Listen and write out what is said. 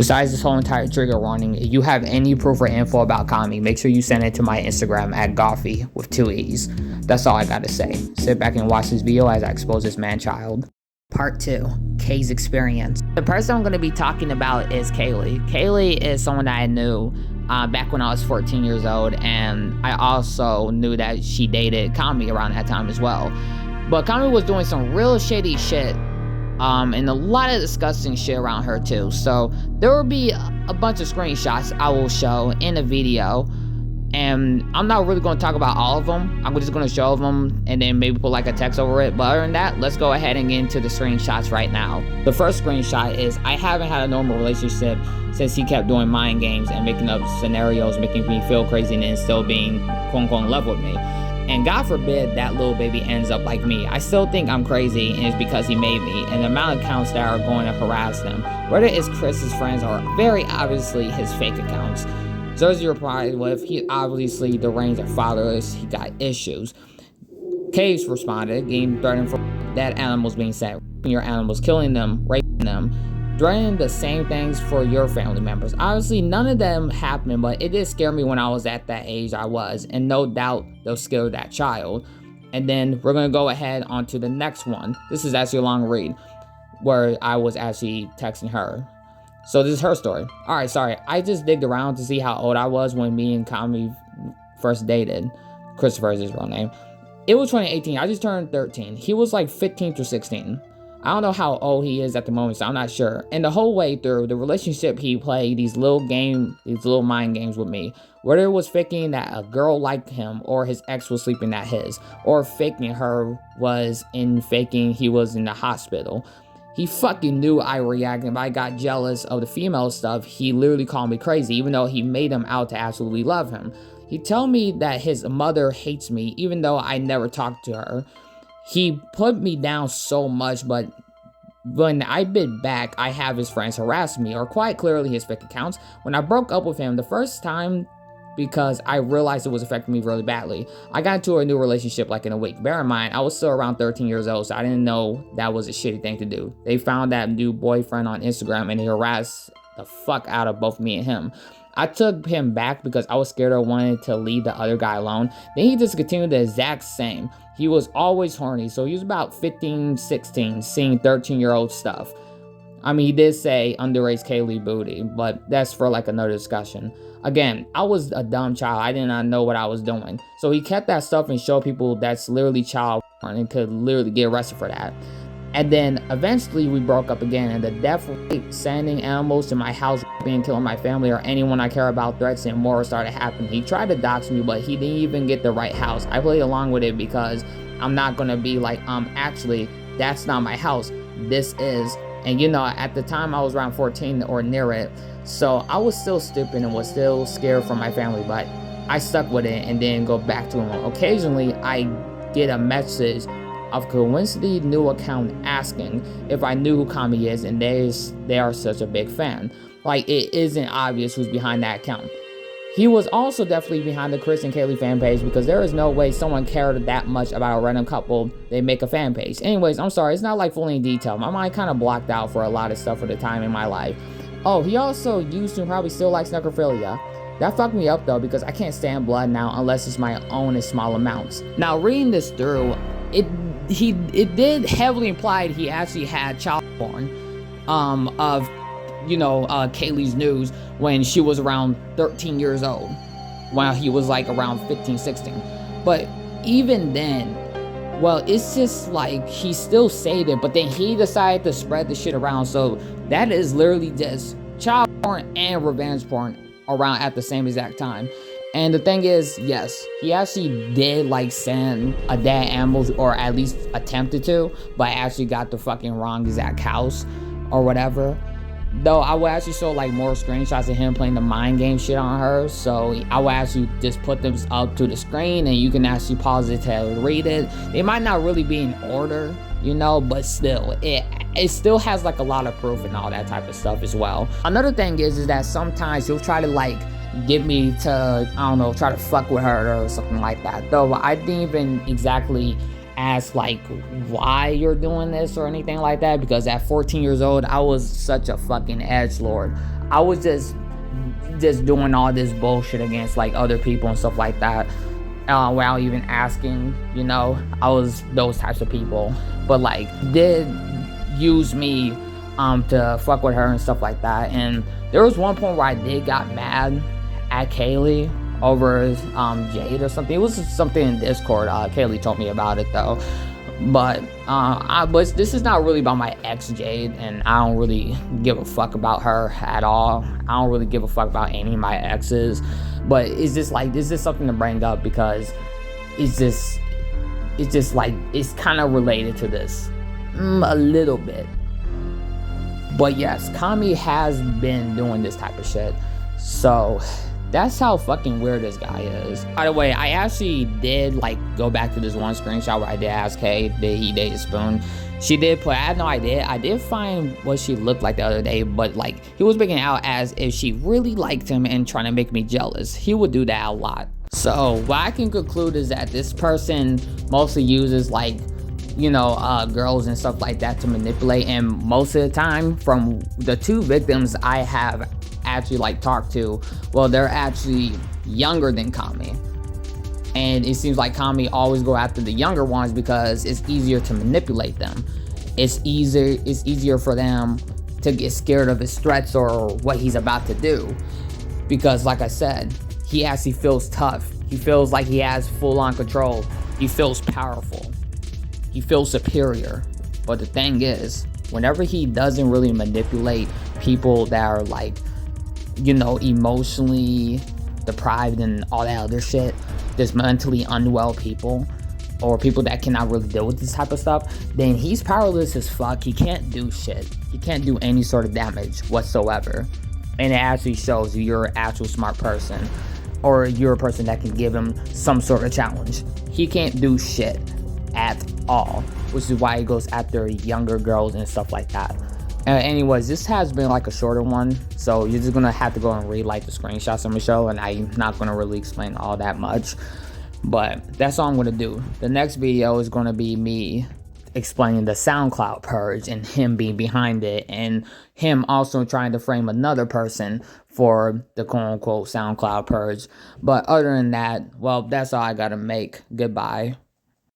Besides this whole entire trigger warning, if you have any proof or info about Kami, make sure you send it to my Instagram at Goffy with 2 E's. That's all I gotta say. Sit back and watch this video as I expose this man-child. Part 2, Kay's experience. The person I'm gonna be talking about is KAYLEE. KAYLEE is someone that I knew back when I was 14 years old, and I also knew that she dated Kami around that time as well. But Kami was doing some real shady shit, and a lot of disgusting shit around her too. So there will be a bunch of screenshots I will show in a video, and I'm not really going to talk about all of them. I'm just going to show them and then maybe put like a text over it. But other than that, let's go ahead and get into the screenshots right now. The first screenshot is, I haven't had a normal relationship since he kept doing mind games and making up scenarios, making me feel crazy and then still being quote unquote in love with me. And God forbid that little baby ends up like me. I still think I'm crazy, and it's because he made me. And the amount of accounts that are going to harass him, whether it's Chris's friends or very obviously his fake accounts. Jersey replied with, he obviously deranged and fatherless, he got issues. Case responded, getting threatened for dead animals being sent, your animals, killing them, raping them, threatening the same things for your family members. Obviously, none of them happened, but it did scare me when I was at that age I was, and no doubt they'll scare that child. And then we're gonna go ahead on to the next one. This is actually a long read, where I was actually texting her. So this is her story. Alright, sorry, I just digged around to see how old I was when me and Kami first dated. Christopher is his real name. It was 2018, I just turned 13. He was like 15 to 16. I don't know how old he is at the moment, so I'm not sure. And the whole way through the relationship, he played these little mind games with me. Whether it was faking that a girl liked him, or his ex was sleeping at his, or faking her was in faking he was in the hospital. He fucking knew I reacted. If I got jealous of the female stuff, he literally called me crazy, even though he made him out to absolutely love him. He told me that his mother hates me, even though I never talked to her. He put me down so much, but when I bit back, I have his friends harass me, or quite clearly his fake accounts. When I broke up with him the first time, because I realized it was affecting me really badly, I got into a new relationship like in a week. Bear in mind, I was still around 13 years old, so I didn't know that was a shitty thing to do. They found that new boyfriend on Instagram and they harassed the fuck out of both me and him. I took him back because I was scared I wanted to leave the other guy alone. Then he just continued the exact same. He was always horny, so he was about 15, 16, seeing 13-year-old stuff. I mean, he did say underage KAYLEE booty, but that's for like another discussion. Again, I was a dumb child. I did not know what I was doing. So he kept that stuff and showed people that's literally child porn and could literally get arrested for that. And then eventually we broke up again, and the death rate, sending animals to my house, being killing my family or anyone I care about, threats and more started happening. He tried to dox me, but he didn't even get the right house. I played along with it because I'm not gonna be like, actually, that's not my house. This is. And you know, at the time I was around 14 or near it, so I was still stupid and was still scared for my family, but I stuck with it and then go back to him. Occasionally I get a message of coincidentally new account asking if I knew who Kami is, and they are such a big fan. Like, it isn't obvious who's behind that account. He was also definitely behind the Chris and KAYLEE fan page, because there is no way someone cared that much about a random couple they make a fan page. Anyways, I'm sorry, it's not like fully in detail. My mind kind of blocked out for a lot of stuff for the time in my life. Oh, he also used to probably still likes necrophilia. That fucked me up though, because I can't stand blood now unless it's my own in small amounts. Now, reading this through, it did heavily imply he actually had child porn of, you know, KAYLEE's news when she was around 13 years old, while he was like around 15, 16. But even then, well, it's just like he still said it, but then he decided to spread the shit around. So that is literally just child porn and revenge porn around at the same exact time. And the thing is, yes, he actually did like send a dead animals, or at least attempted to, but actually got the fucking wrong exact house or whatever. Though I will actually show like more screenshots of him playing the mind game shit on her, so I will actually just put them up to the screen and you can actually pause it to read it. They might not really be in order, you know, but still, it still has like a lot of proof and all that type of stuff as well. Another thing is that sometimes he'll try to like get me to, I don't know, try to fuck with her or something like that. Though I didn't even exactly ask like why you're doing this or anything like that, because at 14 years old I was such a fucking edgelord. I was just doing all this bullshit against like other people and stuff like that, without even asking, you know. I was those types of people, but like did use me to fuck with her and stuff like that. And there was one point where I did got mad at KAYLEE over Jade or something. It was something in Discord. KAYLEE told me about it though. But but this is not really about my ex Jade, and I don't really give a fuck about her at all. I don't really give a fuck about any of my exes. But it's just like, this is something to bring up because it's just like, it's kind of related to this a little bit. But yes, Kami has been doing this type of shit. So that's how fucking weird this guy is. By the way, I actually did like go back to this one screenshot where I did ask Kay, did he date Spoon? She did put, I had no idea. I did find what she looked like the other day, but like he was making it out as if she really liked him and trying to make me jealous. He would do that a lot. So what I can conclude is that this person mostly uses like, you know, girls and stuff like that to manipulate. And most of the time, from the 2 victims I have actually like talked to, well, they're actually younger than Kami, and it seems like Kami always go after the younger ones because it's easier to manipulate them. It's easier for them to get scared of his threats or what he's about to do, because like I said, he actually feels tough. He feels like he has full-on control. He feels powerful. He feels superior. But the thing is, whenever he doesn't really manipulate people that are like, you know, emotionally deprived and all that other shit, just mentally unwell people, or people that cannot really deal with this type of stuff, then he's powerless as fuck. He can't do shit. He can't do any sort of damage whatsoever. And it actually shows you're an actual smart person, or you're a person that can give him some sort of challenge. He can't do shit at all, which is why he goes after younger girls and stuff like that. Anyways, this has been like a shorter one, so you're just gonna have to go and read like the screenshots I'm gonna show, and I'm not gonna really explain all that much, but that's all I'm gonna do. The next video is gonna be me explaining the SoundCloud purge and him being behind it, and him also trying to frame another person for the quote-unquote SoundCloud purge. But other than that, well, that's all I gotta make. Goodbye.